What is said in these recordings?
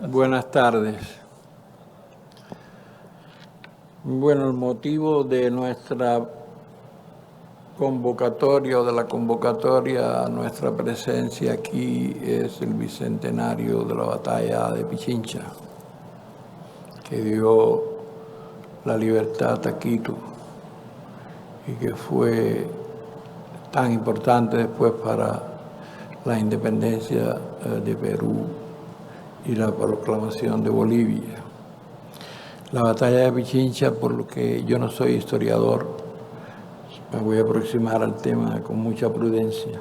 Buenas tardes. Bueno, el motivo de nuestra convocatoria o de la convocatoria a nuestra presencia aquí es el bicentenario de la batalla de Pichincha, que dio la libertad a Quito y que fue tan importante después para la independencia de Perú y la proclamación de Bolivia. La batalla de Pichincha, por lo que yo no soy historiador, me voy a aproximar al tema con mucha prudencia.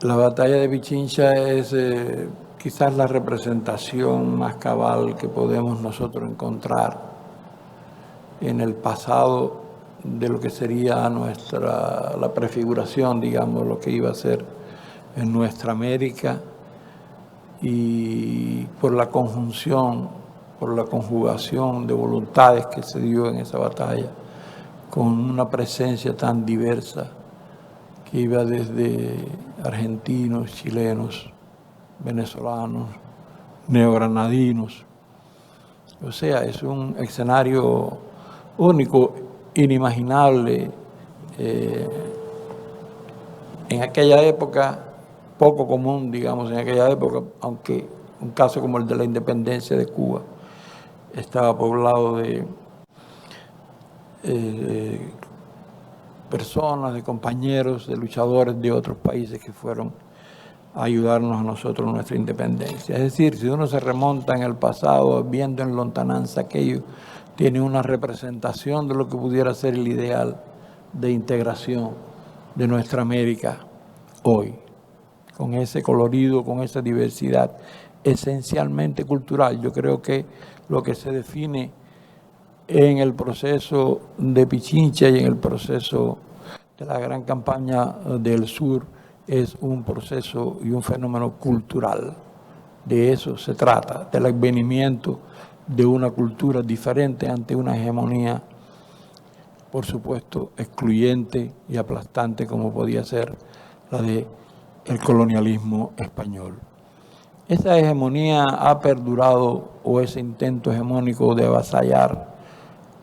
La batalla de Pichincha es quizás la representación más cabal que podemos nosotros encontrar en el pasado de lo que sería la prefiguración, digamos, lo que iba a ser en nuestra América, y por la conjunción, por la conjugación de voluntades que se dio en esa batalla, con una presencia tan diversa que iba desde argentinos, chilenos, venezolanos, neogranadinos. O sea, es un escenario único, inimaginable. En aquella época, poco común, digamos, en aquella época, aunque un caso como el de la independencia de Cuba estaba poblado de personas, de compañeros, de luchadores de otros países que fueron a ayudarnos a nosotros en nuestra independencia. Es decir, si uno se remonta en el pasado, viendo en lontananza aquello, tiene una representación de lo que pudiera ser el ideal de integración de nuestra América hoy, con ese colorido, con esa diversidad esencialmente cultural. Yo creo que lo que se define en el proceso de Pichincha y en el proceso de la gran campaña del sur es un proceso y un fenómeno cultural. De eso se trata, del advenimiento de una cultura diferente ante una hegemonía, por supuesto, excluyente y aplastante como podía ser la de el colonialismo español. Esa hegemonía ha perdurado, o ese intento hegemónico de avasallar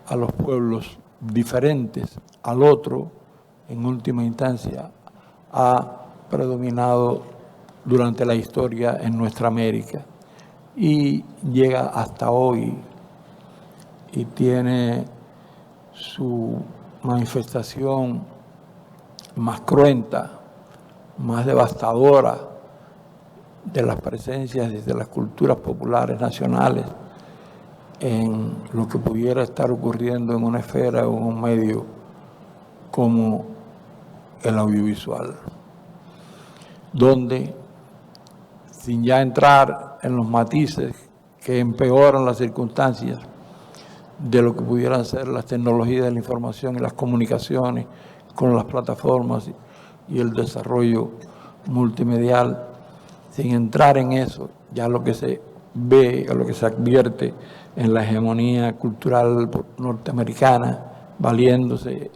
a los pueblos diferentes al otro, en última instancia, ha predominado durante la historia en nuestra América y llega hasta hoy y tiene su manifestación más cruenta, más devastadora de las presencias desde las culturas populares nacionales en lo que pudiera estar ocurriendo en una esfera o en un medio como el audiovisual, donde, sin ya entrar en los matices que empeoran las circunstancias de lo que pudieran ser las tecnologías de la información y las comunicaciones con las plataformas y el desarrollo multimedial, sin entrar en eso, ya lo que se ve, lo que se advierte en la hegemonía cultural norteamericana, valiéndose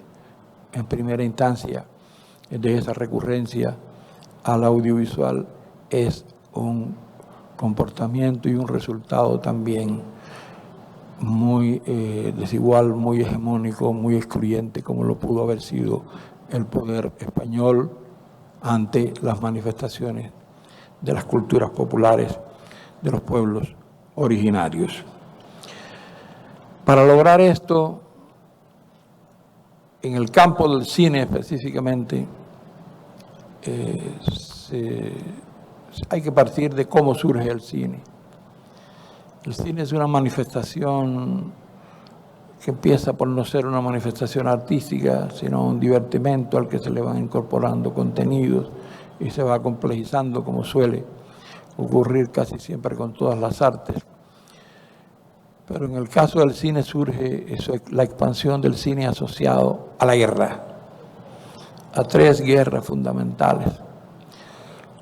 en primera instancia de esa recurrencia al audiovisual, es un comportamiento y un resultado también muy desigual, muy hegemónico, muy excluyente, como lo pudo haber sido el poder español ante las manifestaciones de las culturas populares de los pueblos originarios. Para lograr esto, en el campo del cine específicamente, hay que partir de cómo surge el cine. El cine es una manifestación que empieza por no ser una manifestación artística, sino un divertimento al que se le van incorporando contenidos y se va complejizando, como suele ocurrir casi siempre con todas las artes. Pero en el caso del cine surge la expansión del cine asociado a la guerra, a tres guerras fundamentales.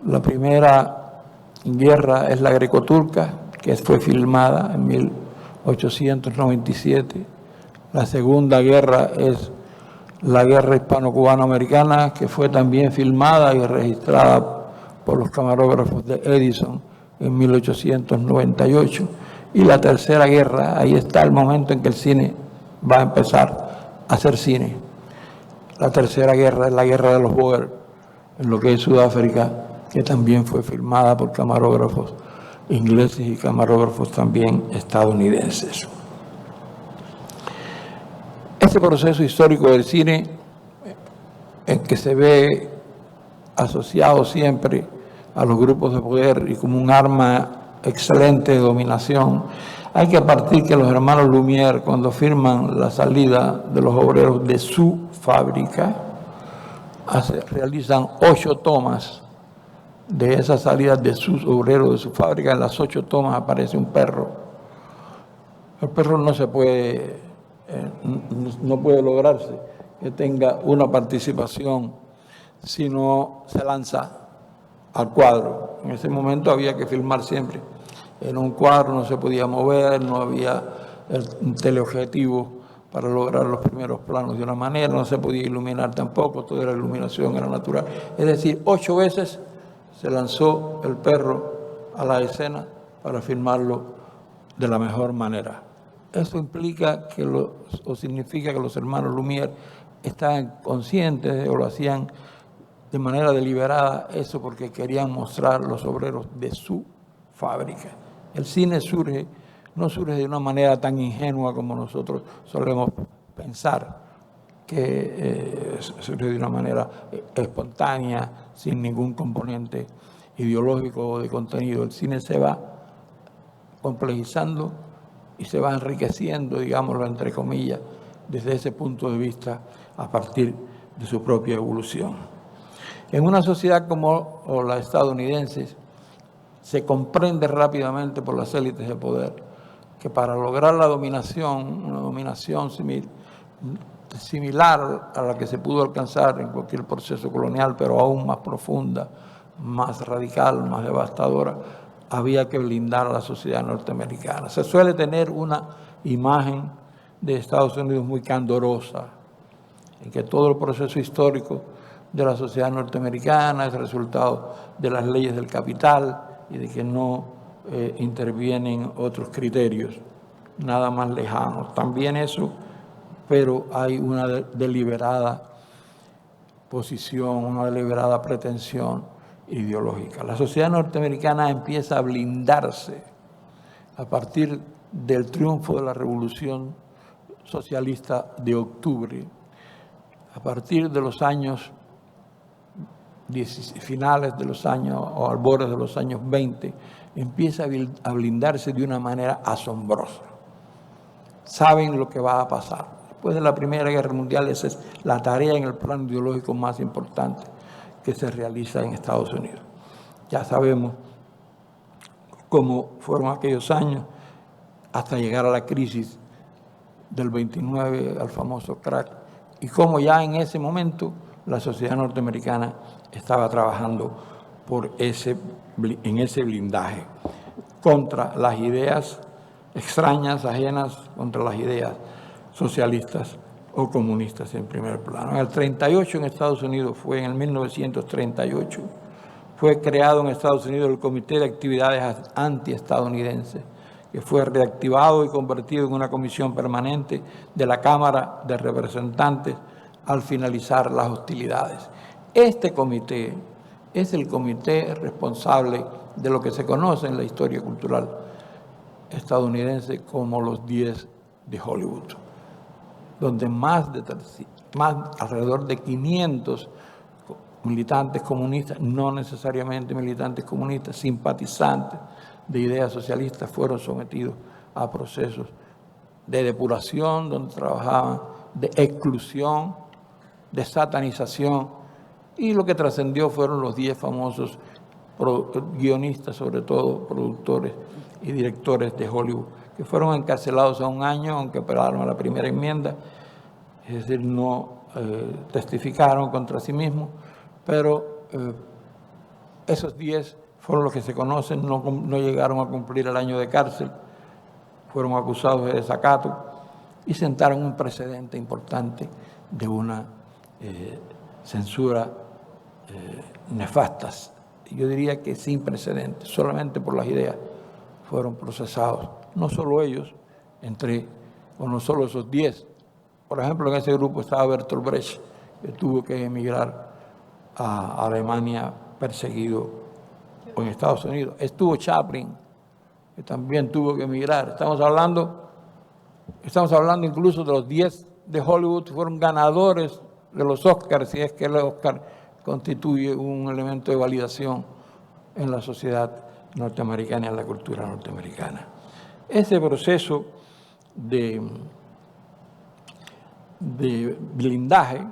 La primera guerra es la greco-turca, que fue filmada en 1897. La segunda guerra es la guerra hispano-cubano-americana, que fue también filmada y registrada por los camarógrafos de Edison en 1898. Y la Tercera Guerra, ahí está el momento en que el cine va a empezar a hacer cine. La Tercera Guerra es la guerra de los Boer, en lo que es Sudáfrica, que también fue filmada por camarógrafos ingleses y camarógrafos también estadounidenses. Este proceso histórico del cine, en que se ve asociado siempre a los grupos de poder y como un arma excelente de dominación, hay que partir que los hermanos Lumière, cuando firman la salida de los obreros de su fábrica, realizan 8 tomas de esas salidas de sus obreros de su fábrica. En las 8 tomas aparece un perro. El perro no se puede, no puede lograrse que tenga una participación si no se lanza al cuadro. En ese momento había que filmar siempre en un cuadro, no se podía mover, no había un teleobjetivo para lograr los primeros planos de una manera, no se podía iluminar tampoco, toda la iluminación era natural. Es decir, 8 veces se lanzó el perro a la escena para filmarlo de la mejor manera. Eso implica que o significa que los hermanos Lumière estaban conscientes o lo hacían de manera deliberada, eso porque querían mostrar los obreros de su fábrica. El cine no surge de una manera tan ingenua como nosotros solemos pensar, que surge de una manera espontánea, sin ningún componente ideológico o de contenido. El cine se va complejizando y se va enriqueciendo, digámoslo entre comillas, desde ese punto de vista a partir de su propia evolución. En una sociedad como la estadounidense, se comprende rápidamente por las élites de poder que para lograr la dominación, una dominación similar a la que se pudo alcanzar en cualquier proceso colonial, pero aún más profunda, más radical, más devastadora, había que blindar a la sociedad norteamericana. Se suele tener una imagen de Estados Unidos muy candorosa, en que todo el proceso histórico de la sociedad norteamericana es resultado de las leyes del capital y de que no intervienen otros criterios, nada más lejanos. También eso, pero hay una deliberada posición, una deliberada pretensión ideológica. La sociedad norteamericana empieza a blindarse a partir del triunfo de la Revolución Socialista de octubre, a partir de los años finales de los años o albores de los años 20, empieza a blindarse de una manera asombrosa. Saben lo que va a pasar. Después de la Primera Guerra Mundial, esa es la tarea en el plano ideológico más importante que se realiza en Estados Unidos. Ya sabemos cómo fueron aquellos años hasta llegar a la crisis del 29, al famoso crack, y cómo ya en ese momento la sociedad norteamericana estaba trabajando en ese blindaje contra las ideas extrañas, ajenas, contra las ideas socialistas o comunistas en primer plano. En el 38 en Estados Unidos, en el 1938, fue creado en Estados Unidos el Comité de Actividades Antiestadounidenses, que fue reactivado y convertido en una comisión permanente de la Cámara de Representantes al finalizar las hostilidades. Este comité es el comité responsable de lo que se conoce en la historia cultural estadounidense como los 10 de Hollywood, donde alrededor de 500 militantes comunistas, no necesariamente militantes comunistas, simpatizantes de ideas socialistas, fueron sometidos a procesos de depuración, donde trabajaban, de exclusión, de satanización, y lo que trascendió fueron los 10 famosos guionistas, sobre todo productores y directores de Hollywood, que fueron encarcelados a 1 año, aunque apelaron a la primera enmienda, es decir, no testificaron contra sí mismos, pero esos 10 fueron los que se conocen, no llegaron a cumplir el año de cárcel, fueron acusados de desacato y sentaron un precedente importante de una censura nefasta yo diría que sin precedentes, solamente por las ideas fueron procesados. No solo ellos, o no solo esos 10. Por ejemplo, en ese grupo estaba Bertolt Brecht, que tuvo que emigrar a Alemania perseguido, o en Estados Unidos. Estuvo Chaplin, que también tuvo que emigrar. Estamos hablando incluso de los 10 de Hollywood que fueron ganadores de los Oscars, si es que el Oscar constituye un elemento de validación en la sociedad norteamericana y en la cultura norteamericana. Ese proceso de blindaje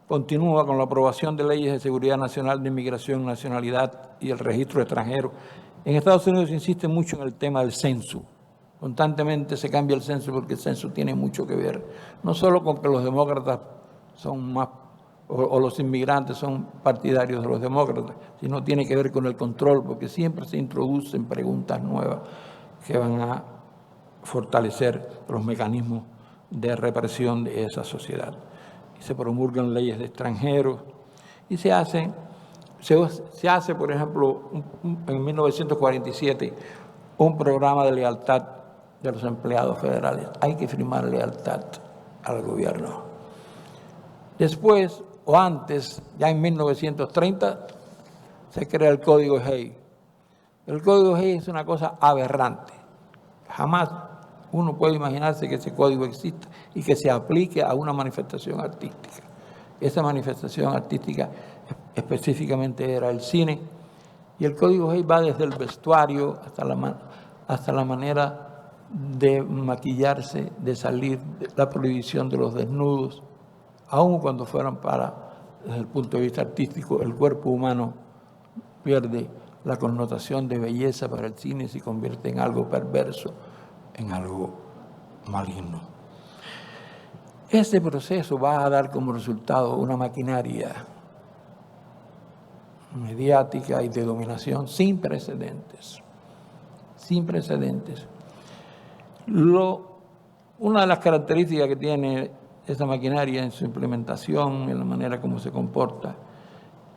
continúa con la aprobación de leyes de seguridad nacional, de inmigración, nacionalidad y el registro de extranjeros. En Estados Unidos se insiste mucho en el tema del censo. Constantemente se cambia el censo porque el censo tiene mucho que ver, no solo con que los demócratas son más, o los inmigrantes son partidarios de los demócratas, sino tiene que ver con el control, porque siempre se introducen preguntas nuevas que van a fortalecer los mecanismos de represión de esa sociedad. Y se promulgan leyes de extranjeros y se hace, por ejemplo, en 1947, un programa de lealtad de los empleados federales. Hay que firmar lealtad al gobierno. Después, o antes, ya en 1930, se crea el Código Hays. El Código Hays es una cosa aberrante. Jamás uno puede imaginarse que ese código exista y que se aplique a una manifestación artística. Esa manifestación artística específicamente era el cine, y el Código Hays va desde el vestuario hasta la manera de maquillarse, de salir, la prohibición de los desnudos, aun cuando fueran desde el punto de vista artístico, el cuerpo humano pierde la connotación de belleza para el cine y se convierte en algo perverso, en algo maligno. Ese proceso va a dar como resultado una maquinaria mediática y de dominación sin precedentes. Sin precedentes. Una de las características que tiene esa maquinaria en su implementación, en la manera como se comporta,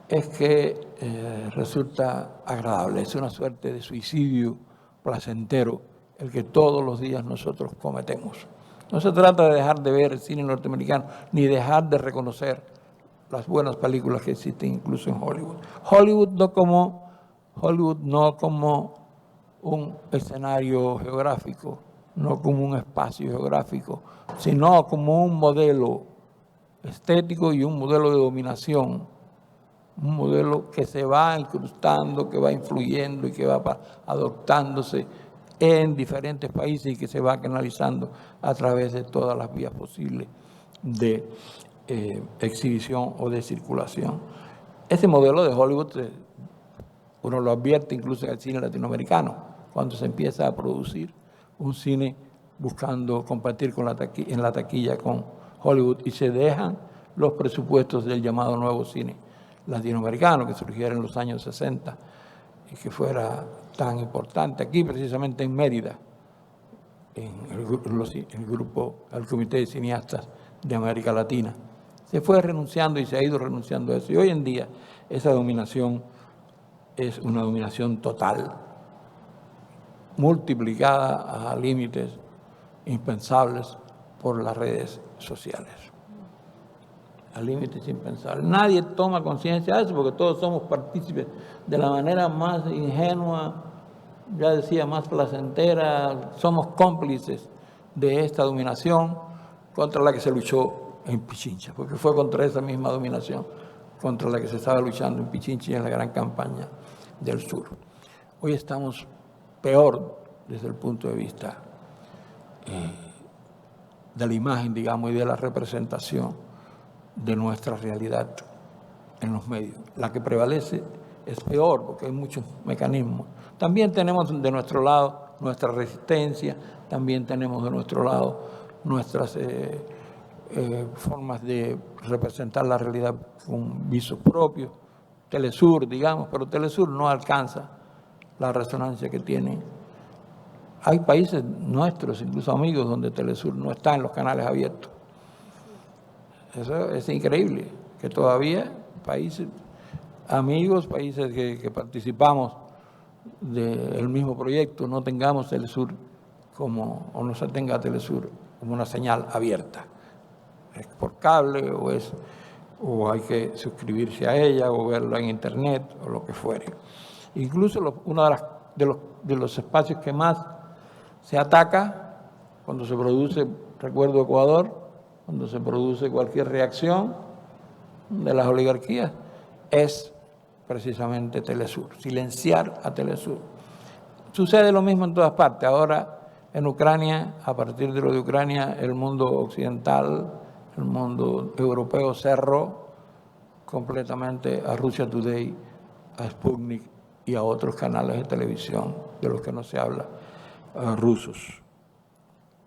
es que resulta agradable. Es una suerte de suicidio placentero el que todos los días nosotros cometemos. No se trata de dejar de ver el cine norteamericano, ni dejar de reconocer las buenas películas que existen incluso en Hollywood. Hollywood no como un escenario geográfico, no como un espacio geográfico, sino como un modelo estético y un modelo de dominación, un modelo que se va incrustando, que va influyendo y que va adoptándose en diferentes países y que se va canalizando a través de todas las vías posibles de exhibición o de circulación. Ese modelo de Hollywood, uno lo advierte incluso en el cine latinoamericano, cuando se empieza a producir un cine buscando competir en la taquilla con Hollywood y se dejan los presupuestos del llamado nuevo cine latinoamericano que surgiera en los años 60 y que fuera tan importante aquí precisamente en Mérida, en el Comité de Cineastas de América Latina. Se fue renunciando y se ha ido renunciando a eso. Y hoy en día esa dominación es una dominación total, multiplicada a límites impensables por las redes sociales. A límites impensables. Nadie toma conciencia de eso porque todos somos partícipes de la manera más ingenua, ya decía, más placentera, somos cómplices de esta dominación contra la que se luchó en Pichincha, porque fue contra esa misma dominación contra la que se estaba luchando en Pichincha y en la gran campaña del sur. Hoy estamos peor desde el punto de vista de la imagen, digamos, y de la representación de nuestra realidad en los medios. La que prevalece es peor porque hay muchos mecanismos. También tenemos de nuestro lado nuestra resistencia, también tenemos de nuestro lado nuestras formas de representar la realidad con visos propios. Telesur, digamos, pero Telesur no alcanza la resonancia que tiene. Hay países nuestros, incluso amigos, donde Telesur no está en los canales abiertos. Eso es increíble, que todavía países amigos, países que participamos del mismo proyecto, no tengamos Telesur o no se tenga Telesur como una señal abierta. Es por cable o hay que suscribirse a ella o verla en internet o lo que fuere. Incluso uno de los espacios que más se ataca cuando se produce, recuerdo Ecuador, cuando se produce cualquier reacción de las oligarquías, es precisamente Telesur, silenciar a Telesur. Sucede lo mismo en todas partes. Ahora en Ucrania, a partir de lo de Ucrania, el mundo occidental, el mundo europeo cerró completamente a Russia Today, a Sputnik y a otros canales de televisión de los que no se habla, rusos,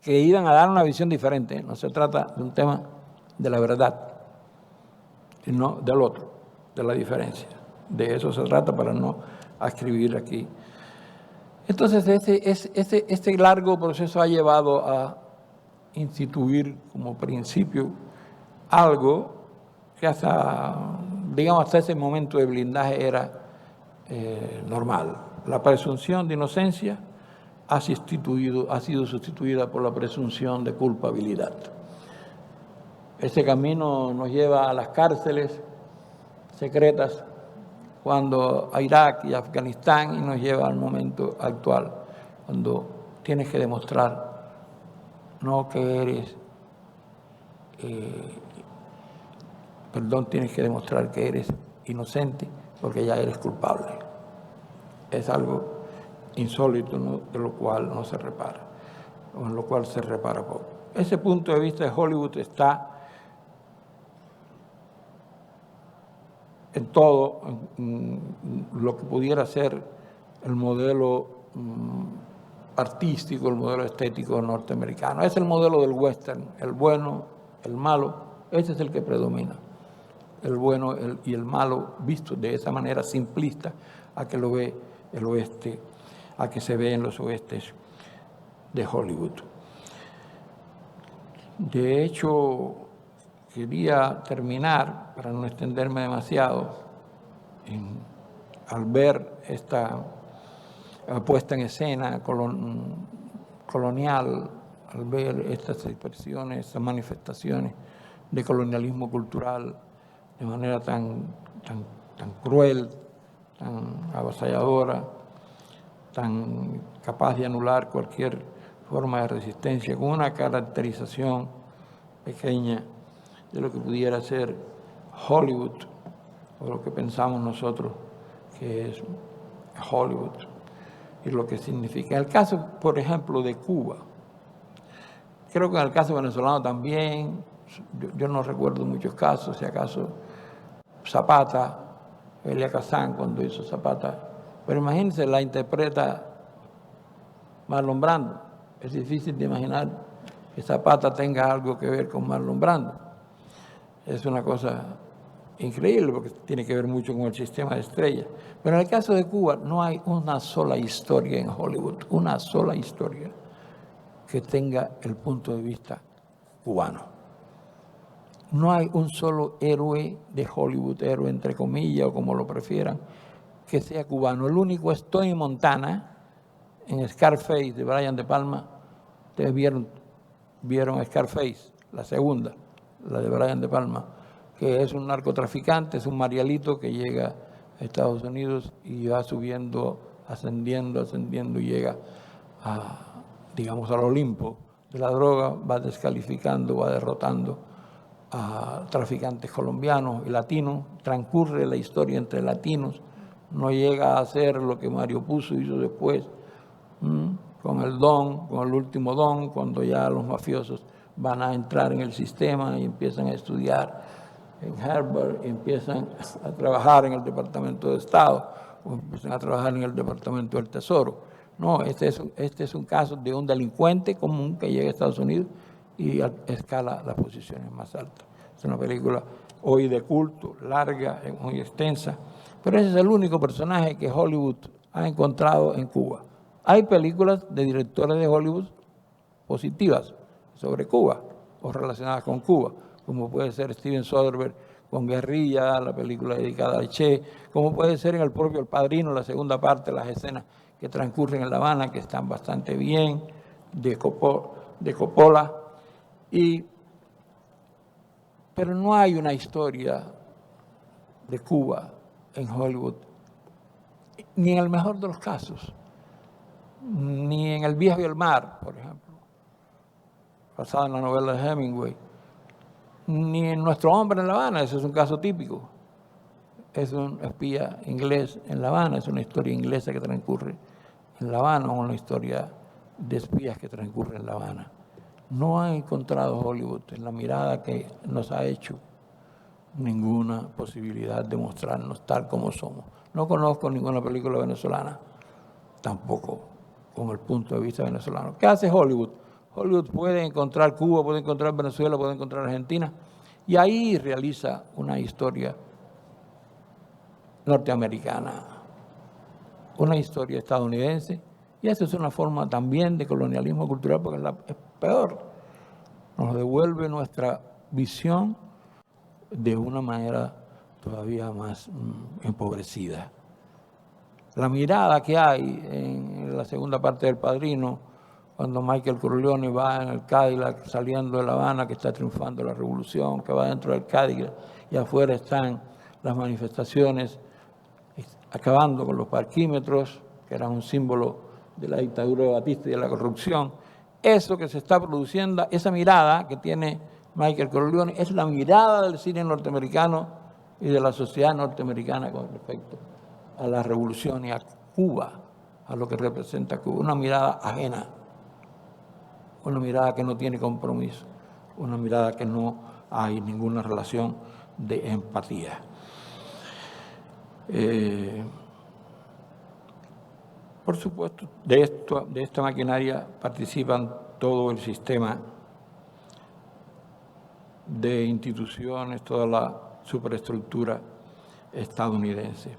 que iban a dar una visión diferente. No se trata de un tema de la verdad, sino del otro, de la diferencia. De eso se trata para no escribir aquí. Entonces, este largo proceso ha llevado a instituir como principio algo que hasta ese momento de blindaje era normal. La presunción de inocencia ha sido sustituida por la presunción de culpabilidad. Este camino nos lleva a las cárceles secretas a Irak y Afganistán y nos lleva al momento actual, cuando tienes que demostrar no que eres, tienes que demostrar que eres inocente porque ya eres culpable. Es algo insólito, ¿no?, de lo cual no se repara, o en lo cual se repara poco. Ese punto de vista de Hollywood está en todo lo que pudiera ser el modelo artístico, el modelo estético norteamericano. Es el modelo del western, el bueno, el malo, ese es el que predomina. El bueno y el malo visto de esa manera simplista a que lo ve el oeste, a que se ve en los oestes de Hollywood. De hecho, quería terminar, para no extenderme demasiado, al ver esta puesta en escena colonial, al ver estas expresiones, estas manifestaciones de colonialismo cultural de manera tan cruel, tan avasalladora, tan capaz de anular cualquier forma de resistencia, con una caracterización pequeña de lo que pudiera ser Hollywood, o lo que pensamos nosotros que es Hollywood, y lo que significa. En el caso, por ejemplo, de Cuba, creo que en el caso venezolano también, yo no recuerdo muchos casos, si acaso Zapata, Elia Kazán cuando hizo Zapata, pero imagínense, la interpreta Marlon Brando. Es difícil de imaginar que Zapata tenga algo que ver con Marlon Brando. Es una cosa increíble porque tiene que ver mucho con el sistema de estrellas. Pero en el caso de Cuba no hay una sola historia en Hollywood, una sola historia que tenga el punto de vista cubano. No hay un solo héroe de Hollywood, héroe entre comillas o como lo prefieran, que sea cubano. El único es Tony Montana en Scarface de Brian De Palma. Ustedes vieron Scarface, la segunda, la de Brian De Palma, que es un narcotraficante, es un marialito que llega a Estados Unidos y va subiendo, ascendiendo y llega al Olimpo de la droga, va descalificando, va derrotando a traficantes colombianos y latinos, transcurre la historia entre latinos, no llega a hacer lo que Mario Puzo hizo después con el Don, con el último Don, cuando ya los mafiosos van a entrar en el sistema y empiezan a estudiar en Harvard, y empiezan a trabajar en el Departamento de Estado o empiezan a trabajar en el Departamento del Tesoro. No, este es un caso de un delincuente común que llega a Estados Unidos y escala las posiciones más altas. Es una película hoy de culto, larga, muy extensa, pero ese es el único personaje que Hollywood ha encontrado en Cuba. Hay películas de directores de Hollywood positivas sobre Cuba o relacionadas con Cuba, como puede ser Steven Soderbergh con Guerrilla, la película dedicada al Che, como puede ser en el propio El Padrino, la segunda parte, las escenas que transcurren en La Habana, que están bastante bien, de Coppola. Pero no hay una historia de Cuba en Hollywood, ni en el mejor de los casos, ni en El Viejo y el Mar, por ejemplo, basada en la novela de Hemingway, ni en Nuestro Hombre en La Habana. Ese es un caso típico. Es un espía inglés en La Habana, es una historia inglesa que transcurre en La Habana, o una historia de espías que transcurre en La Habana. No ha encontrado Hollywood en la mirada que nos ha hecho ninguna posibilidad de mostrarnos tal como somos. No conozco ninguna película venezolana, tampoco con el punto de vista venezolano. ¿Qué hace Hollywood? Hollywood puede encontrar Cuba, puede encontrar Venezuela, puede encontrar Argentina, y ahí realiza una historia norteamericana, una historia estadounidense, y esa es una forma también de colonialismo cultural, porque es peor. Nos devuelve nuestra visión de una manera todavía más empobrecida. La mirada que hay en la segunda parte del Padrino, cuando Michael Corleone va en el Cadillac saliendo de La Habana, que está triunfando la revolución, que va dentro del Cadillac y afuera están las manifestaciones, acabando con los parquímetros, que eran un símbolo de la dictadura de Batista y de la corrupción. Eso que se está produciendo, esa mirada que tiene Michael Corleone, es la mirada del cine norteamericano y de la sociedad norteamericana con respecto a la revolución y a Cuba, a lo que representa Cuba. Una mirada ajena, una mirada que no tiene compromiso, una mirada que no hay ninguna relación de empatía. Por supuesto, de esta maquinaria participan todo el sistema de instituciones, toda la superestructura estadounidense.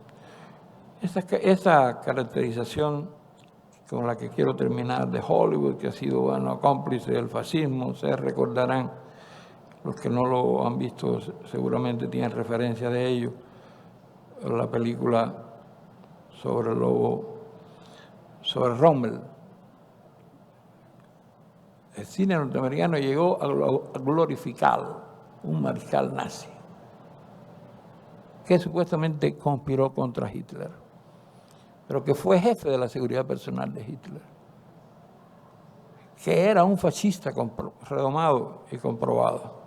Esa caracterización con la que quiero terminar de Hollywood, que ha sido cómplice del fascismo, ustedes recordarán, los que no lo han visto seguramente tienen referencia de ello, la película sobre Rommel. El cine norteamericano llegó a glorificar un mariscal nazi que supuestamente conspiró contra Hitler, pero que fue jefe de la seguridad personal de Hitler, que era un fascista redomado y comprobado,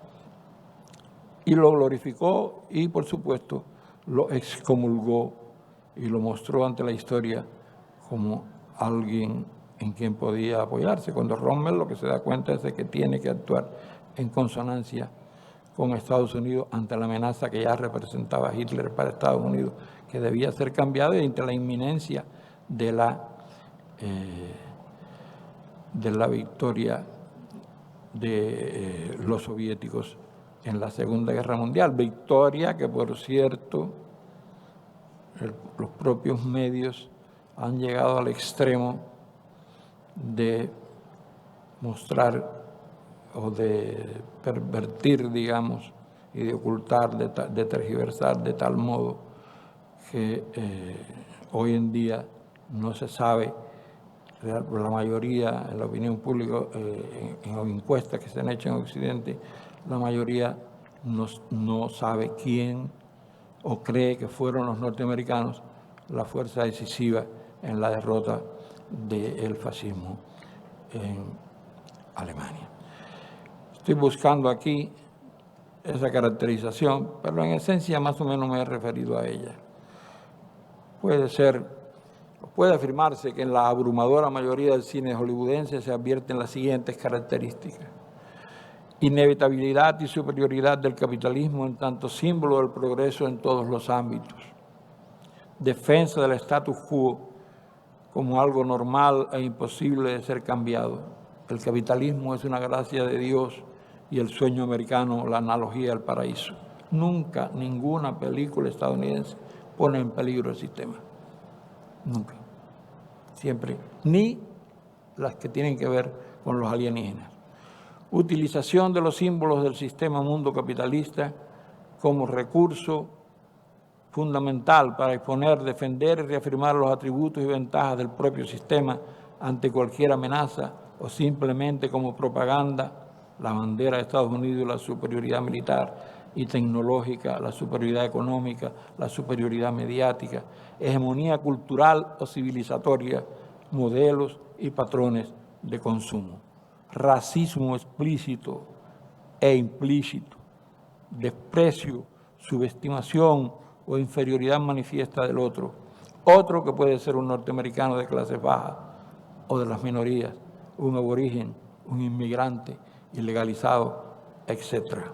y lo glorificó y, por supuesto, lo excomulgó y lo mostró ante la historia como alguien en quien podía apoyarse. Cuando Rommel lo que se da cuenta es de que tiene que actuar en consonancia con Estados Unidos ante la amenaza que ya representaba Hitler para Estados Unidos, que debía ser cambiado, y ante la inminencia de la victoria de los soviéticos en la Segunda Guerra Mundial. Victoria que, por cierto, los propios medios han llegado al extremo de mostrar o de pervertir, digamos, y de ocultar, de tergiversar de tal modo que hoy en día no se sabe, la mayoría, en la opinión pública, en las encuestas que se han hecho en Occidente, la mayoría no sabe quién o cree que fueron los norteamericanos la fuerza decisiva en la derrota del fascismo en Alemania. Estoy buscando aquí esa caracterización, pero en esencia más o menos me he referido a ella. Puede afirmarse que en la abrumadora mayoría del cine hollywoodense se advierten las siguientes características: inevitabilidad y superioridad del capitalismo en tanto símbolo del progreso en todos los ámbitos, defensa del status quo como algo normal e imposible de ser cambiado. El capitalismo es una gracia de Dios y el sueño americano, la analogía al paraíso. Nunca ninguna película estadounidense pone en peligro el sistema. Nunca. Siempre. Ni las que tienen que ver con los alienígenas. Utilización de los símbolos del sistema mundo capitalista como recurso fundamental para exponer, defender y reafirmar los atributos y ventajas del propio sistema ante cualquier amenaza, o simplemente como propaganda, la bandera de Estados Unidos, la superioridad militar y tecnológica, la superioridad económica, la superioridad mediática, hegemonía cultural o civilizatoria, modelos y patrones de consumo, racismo explícito e implícito, desprecio, subestimación o inferioridad manifiesta del otro que puede ser un norteamericano de clase baja o de las minorías, un aborigen, un inmigrante ilegalizado, etcétera,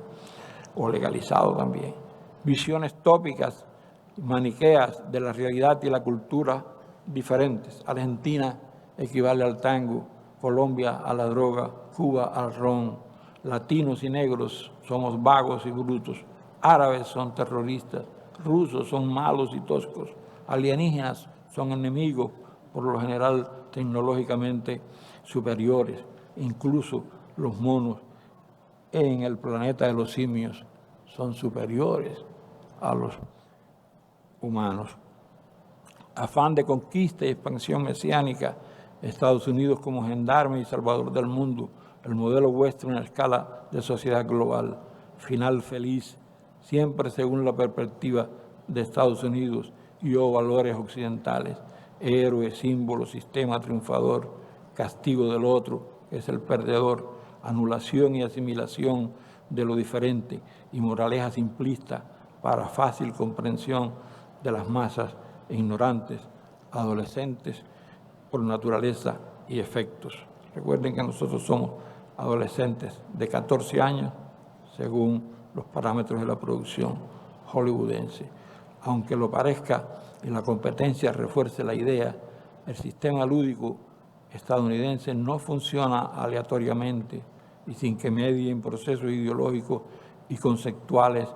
o legalizado también. Visiones tópicas, maniqueas de la realidad y la cultura diferentes. Argentina equivale al tango, Colombia a la droga, Cuba al ron, latinos y negros somos vagos y brutos, árabes son terroristas, rusos son malos y toscos, alienígenas son enemigos, por lo general tecnológicamente superiores, incluso los monos en el planeta de los simios son superiores a los humanos. Afán de conquista y expansión mesiánica, Estados Unidos como gendarme y salvador del mundo, el modelo western a escala de sociedad global, final feliz, siempre según la perspectiva de Estados Unidos y o valores occidentales, héroe, símbolo, sistema triunfador, castigo del otro, que es el perdedor, anulación y asimilación de lo diferente y moraleja simplista para fácil comprensión de las masas ignorantes, adolescentes por naturaleza y efectos. Recuerden que nosotros somos adolescentes de 14 años según los parámetros de la producción hollywoodense. Aunque lo parezca y la competencia refuerce la idea, el sistema lúdico estadounidense no funciona aleatoriamente y sin que medien procesos ideológicos y conceptuales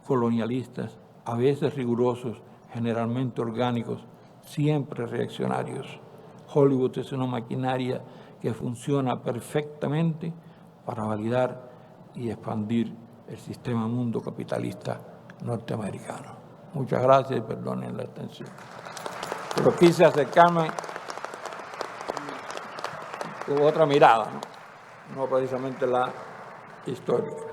colonialistas, a veces rigurosos, generalmente orgánicos, siempre reaccionarios. Hollywood es una maquinaria que funciona perfectamente para validar y expandir el sistema mundo capitalista norteamericano. Muchas gracias y perdonen la extensión. Pero quise acercarme con otra mirada, no precisamente la histórica.